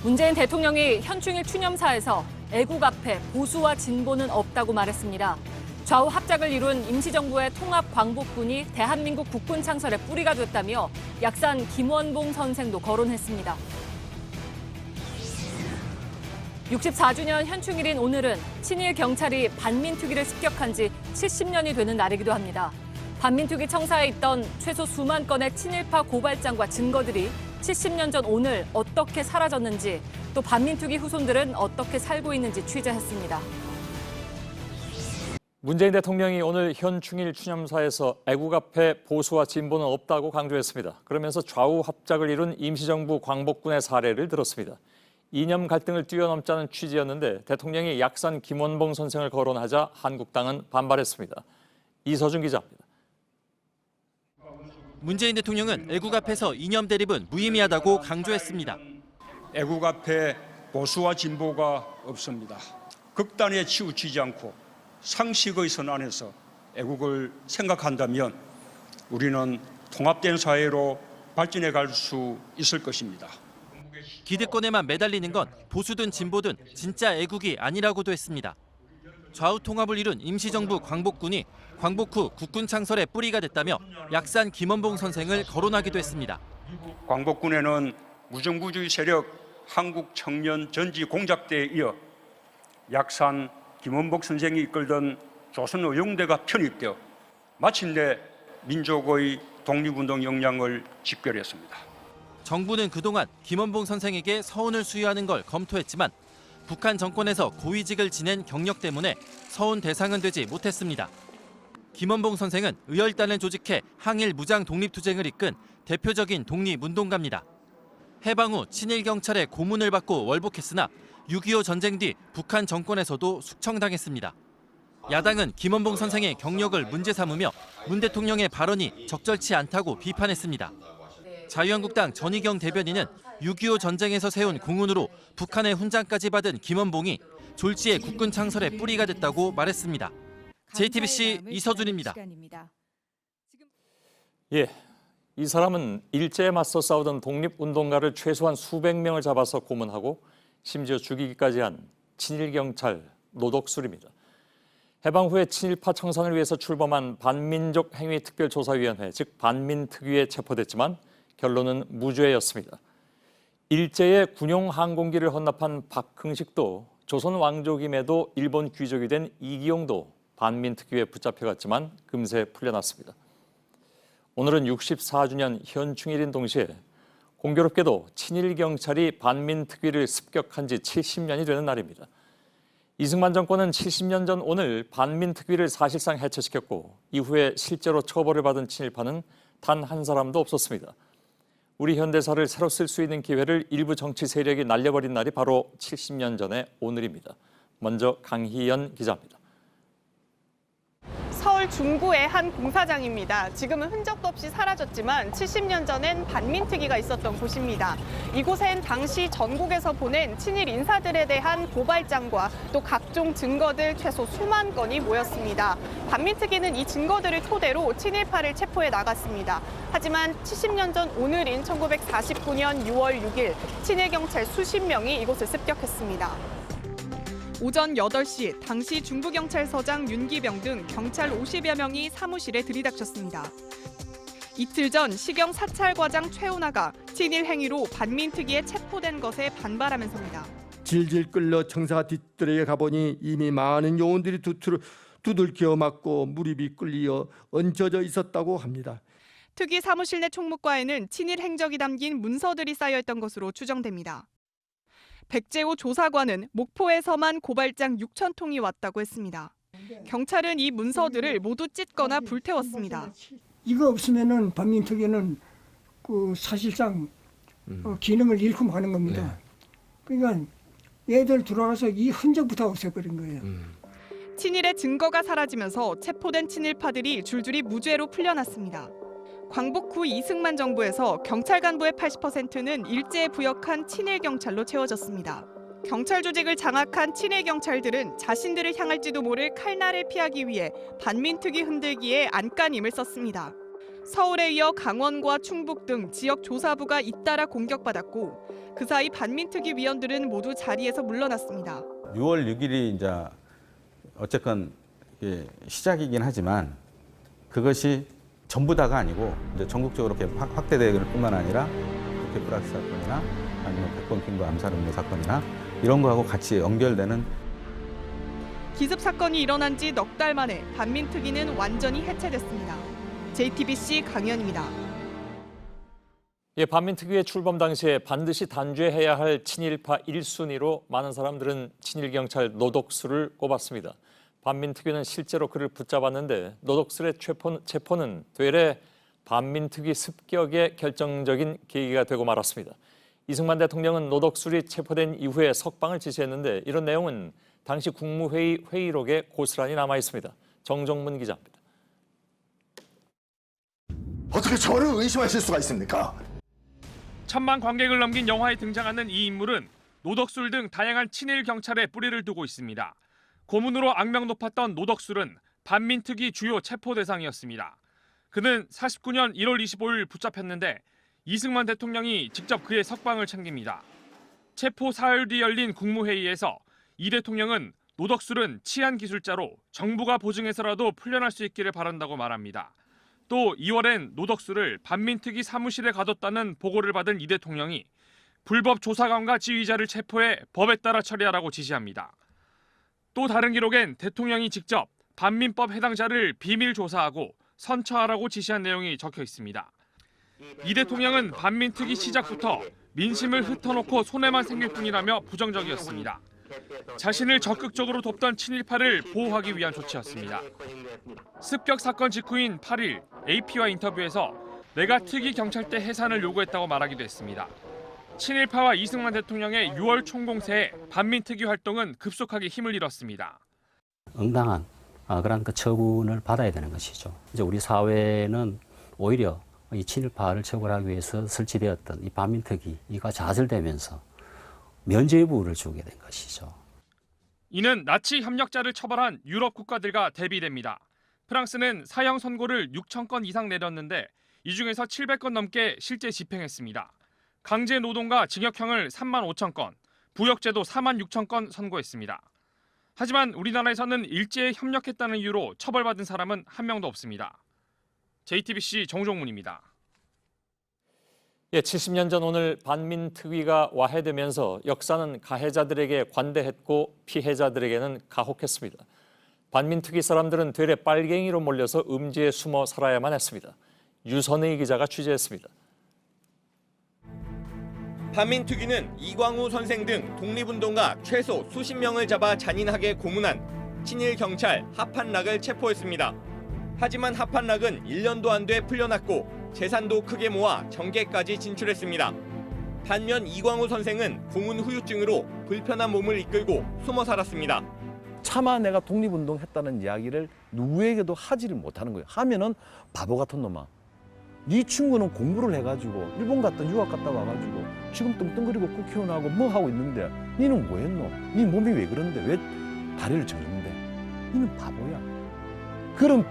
문재인 대통령이 현충일 추념사에서 애국 앞에 보수와 진보는 없다고 말했습니다. 좌우 합작을 이룬 임시정부의 통합광복군이 대한민국 국군 창설의 뿌리가 됐다며 약산 김원봉 선생도 거론했습니다. 64주년 현충일인 오늘은 친일 경찰이 반민특위를 습격한 지 70년이 되는 날이기도 합니다. 반민특위 청사에 있던 최소 수만 건의 친일파 고발장과 증거들이 70년 전 오늘 어떻게 사라졌는지, 또 반민특위 후손들은 어떻게 살고 있는지 취재했습니다. 문재인 대통령이 오늘 현충일 추념사에서 애국 앞에 보수와 진보는 없다고 강조했습니다. 그러면서 좌우 합작을 이룬 임시정부 광복군의 사례를 들었습니다. 이념 갈등을 뛰어넘자는 취지였는데 대통령이 약산 김원봉 선생을 거론하자 한국당은 반발했습니다. 이서준 기자입니다. 문재인 대통령은 애국 앞에서 이념 대립은 무의미하다고 강조했습니다. 애국 앞에 보수와 진보가 없습니다. 극단에 치우치지 않고 상식의 선 안에서 애국을 생각한다면 우리는 통합된 사회로 발전해 갈 수 있을 것입니다. 기득권에만 매달리는 건 보수든 진보든 진짜 애국이 아니라고도 했습니다. 좌우 통합을 이룬 임시정부 광복군이 광복 후 국군 창설의 뿌리가 됐다며 약산 김원봉 선생을 거론하기도 했습니다. 광복군에는 무정부주의 세력 한국청년전지공작대에 이어 약산 김원복 선생이 이끌던 조선의용대가 편입되어 마침내 민족의 독립운동 역량을 직결했습니다. 정부는 그동안 김원봉 선생에게 서훈을 수여하는 걸 검토했지만 북한 정권에서 고위직을 지낸 경력 때문에 서훈 대상은 되지 못했습니다. 김원봉 선생은 의열단을 조직해 항일 무장 독립투쟁을 이끈 대표적인 독립운동가입니다. 해방 후 친일 경찰의 고문을 받고 월북했으나 6.25 전쟁 뒤 북한 정권에서도 숙청당했습니다. 야당은 김원봉 선생의 경력을 문제 삼으며 문 대통령의 발언이 적절치 않다고 비판했습니다. 자유한국당 전희경 대변인은 6.25 전쟁에서 세운 공훈으로 북한의 훈장까지 받은 김원봉이 졸지에 국군 창설의 뿌리가 됐다고 말했습니다. JTBC 이서준입니다. 예, 이 사람은 일제에 맞서 싸우던 독립운동가를 최소한 수백 명을 잡아서 고문하고 심지어 죽이기까지 한 친일경찰 노덕술입니다. 해방 후에 친일파 청산을 위해서 출범한 반민족 행위특별조사위원회, 즉 반민특위에 체포됐지만 결론은 무죄였습니다. 일제에 군용 항공기를 헌납한 박흥식도 조선 왕족임에도 일본 귀족이 된 이기용도 반민특위에 붙잡혀갔지만 금세 풀려났습니다. 오늘은 64주년 현충일인 동시에 공교롭게도 친일 경찰이 반민특위를 습격한 지 70년이 되는 날입니다. 이승만 정권은 70년 전 오늘 반민특위를 사실상 해체시켰고 이후에 실제로 처벌을 받은 친일파는 단 한 사람도 없었습니다. 우리 현대사를 새로 쓸 수 있는 기회를 일부 정치 세력이 날려버린 날이 바로 70년 전의 오늘입니다. 먼저 강희연 기자입니다. 서울 중구의 한 공사장입니다. 지금은 흔적도 없이 사라졌지만 70년 전엔 반민특위가 있었던 곳입니다. 이곳엔 당시 전국에서 보낸 친일 인사들에 대한 고발장과 또 각종 증거들 최소 수만 건이 모였습니다. 반민특위는 이 증거들을 토대로 친일파를 체포해 나갔습니다. 하지만 70년 전 오늘인 1949년 6월 6일 친일 경찰 수십 명이 이곳을 습격했습니다. 오전 8시 당시 중부경찰서장 윤기병 등 경찰 50여 명이 사무실에 들이닥쳤습니다. 이틀 전 시경 사찰과장 최운하가 친일 행위로 반민특위에 체포된 것에 반발하면서입니다. 질질 끌려 청사 뒷뜰에 가보니 이미 많은 요원들이 두들겨 맞고 무릎이 끌리어 얹혀져 있었다고 합니다. 특위 사무실 내 총무과에는 친일 행적이 담긴 문서들이 쌓여있던 것으로 추정됩니다. 백재호 조사관은 목포에서만 고발장 6천 통이 왔다고 했습니다. 경찰은 이 문서들을 모두 찢거나 불태웠습니다. 이거 없으면은 반민특위는 사실상 기능을 잃고 마는 겁니다. 그러니까 얘들 들어와서 이 흔적부터 없애버린 거예요. 친일의 증거가 사라지면서 체포된 친일파들이 줄줄이 무죄로 풀려났습니다. 광복 후 이승만 정부에서 경찰 간부의 80%는 일제에 부역한 친일 경찰로 채워졌습니다. 경찰 조직을 장악한 친일 경찰들은 자신들을 향할지도 모를 칼날을 피하기 위해 반민특위 흔들기에 안간힘을 썼습니다. 서울에 이어 강원과 충북 등 지역 조사부가 잇따라 공격받았고 그 사이 반민특위 위원들은 모두 자리에서 물러났습니다. 6월 6일이 이제 어쨌건 시작이긴 하지만 그것이 전부 다가 아니고 이제 전국적으로 이렇게 확대될 뿐만 아니라 프락스 사건이나 아니면 백번 킹거 암살 음모 사건이나 이런 거하고 같이 연결되는 기습 사건이 일어난 지 넉 달 만에 반민특위는 완전히 해체됐습니다. JTBC 강연입니다. 예, 반민특위의 출범 당시에 반드시 단죄해야 할 친일파 1순위로 많은 사람들은 친일경찰 노덕수를 꼽았습니다. 반민특위는 실제로 그를 붙잡았는데 노덕수의 체포는 되레 반민특위 습격의 결정적인 계기가 되고 말았습니다. 이승만 대통령은 노덕술이 체포된 이후에 석방을 지시했는데 이런 내용은 당시 국무회의 회의록에 고스란히 남아 있습니다. 정정문 기자입니다. 어떻게 저를 의심하실 수가 있습니까? 천만 관객을 넘긴 영화에 등장하는 이 인물은 노덕술 등 다양한 친일 경찰에 뿌리를 두고 있습니다. 고문으로 악명 높았던 노덕술은 반민특위 주요 체포 대상이었습니다. 그는 49년 1월 25일 붙잡혔는데 이승만 대통령이 직접 그의 석방을 챙깁니다. 체포 사흘 뒤 열린 국무회의에서 이 대통령은 노덕술은 치안 기술자로 정부가 보증해서라도 풀려날 수 있기를 바란다고 말합니다. 또 2월엔 노덕술을 반민특위 사무실에 가뒀다는 보고를 받은 이 대통령이 불법 조사관과 지휘자를 체포해 법에 따라 처리하라고 지시합니다. 또 다른 기록엔 대통령이 직접 반민법 해당자를 비밀 조사하고 선처하라고 지시한 내용이 적혀 있습니다. 이 대통령은 반민특위 시작부터 민심을 흩어놓고 손해만 생길 뿐이라며 부정적이었습니다. 자신을 적극적으로 돕던 친일파를 보호하기 위한 조치였습니다. 습격 사건 직후인 8일 AP와 인터뷰에서 내가 특위 경찰대 해산을 요구했다고 말하기도 했습니다. 친일파와 이승만 대통령의 6월 총공세에 반민특위 활동은 급속하게 힘을 잃었습니다. 응당한 그런 그 처분을 받아야 되는 것이죠. 이제 우리 사회는 오히려 이 친일파를 처벌하기 위해서 설치되었던 이 반민특위가 좌절되면서 면죄부를 주게 된 것이죠. 이는 나치 협력자를 처벌한 유럽 국가들과 대비됩니다. 프랑스는 사형 선고를 6천 건 이상 내렸는데 이 중에서 700건 넘게 실제 집행했습니다. 강제 노동과 징역형을 3만 5천 건, 부역죄도 4만 6천 건 선고했습니다. 하지만 우리나라에서는 일제에 협력했다는 이유로 처벌받은 사람은 한 명도 없습니다. JTBC 정종문입니다. 예, 70년 전 오늘 반민특위가 와해되면서 역사는 가해자들에게 관대했고 피해자들에게는 가혹했습니다. 반민특위 사람들은 되레 빨갱이로 몰려서 음지에 숨어 살아야만 했습니다. 유선의 기자가 취재했습니다. 반민특위는 이광우 선생 등 독립운동가 최소 수십 명을 잡아 잔인하게 고문한 친일 경찰 하판락을 체포했습니다. 하지만 하판락은 1년도 안 돼 풀려났고 재산도 크게 모아 정계까지 진출했습니다. 반면 이광우 선생은 고문 후유증으로 불편한 몸을 이끌고 숨어 살았습니다. 차마 내가 독립운동했다는 이야기를 누구에게도 하지를 못하는 거예요. 하면은 바보 같은 놈아. 네 친구는 공부를 해가지고 일본 갔다 유학 갔다 와가지고 지금 뚱뚱거리고 국회의원하고 뭐 하고 있는데 니는 뭐 했노? 네 몸이 왜 그런데? 왜 다리를 저는데? 니는 바보야. 그런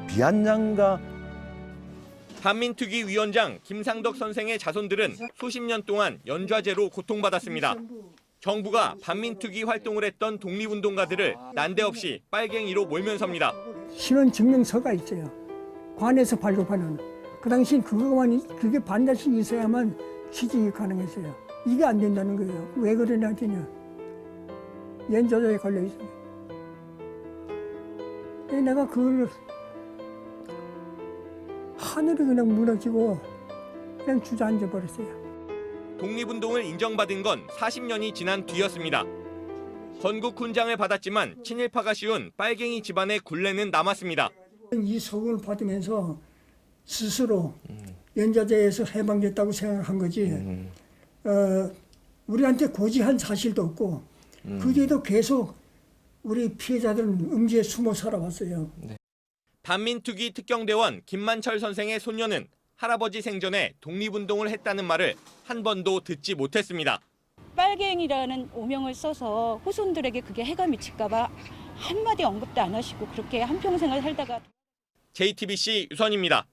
비아냥과 반민특위 위원장 김상덕 선생의 자손들은 수십 년 동안 연좌제로 고통받았습니다. 정부가 반민특위 활동을 했던 독립운동가들을 난데없이 빨갱이로 몰면섭니다. 신원 증명서가 있어요. 관에서 발급하는. 그 당시 그게 반드시 있어야만 취직이 가능했어요. 이게 안 된다는 거예요. 왜 그러냐 했더니 연좌제에 걸려 있어요. 내가 그걸 하늘이 그냥 무너지고 그냥 주저앉아 버렸어요. 독립운동을 인정받은 건 40년이 지난 뒤였습니다. 건국 훈장을 받았지만 친일파가 씌운 빨갱이 집안의 굴레는 남았습니다. 이 소금을 받으면서 스스로 연좌제에서 해방됐다고 생각한 거지 우리한테 고지한 사실도 없고 그 뒤에도 계속 우리 피해자들은 음지에 숨어 살아왔어요. 반민특위 특경대원 김만철 선생의 손녀는 할아버지 생전에 독립운동을 했다는 말을 한 번도 듣지 못했습니다. 빨갱이라는 오명을 써서 후손들에게 그게 해가 미칠까 봐 한마디 언급도 안 하시고 그렇게 한평생을 살다가 JTBC 유선입니다.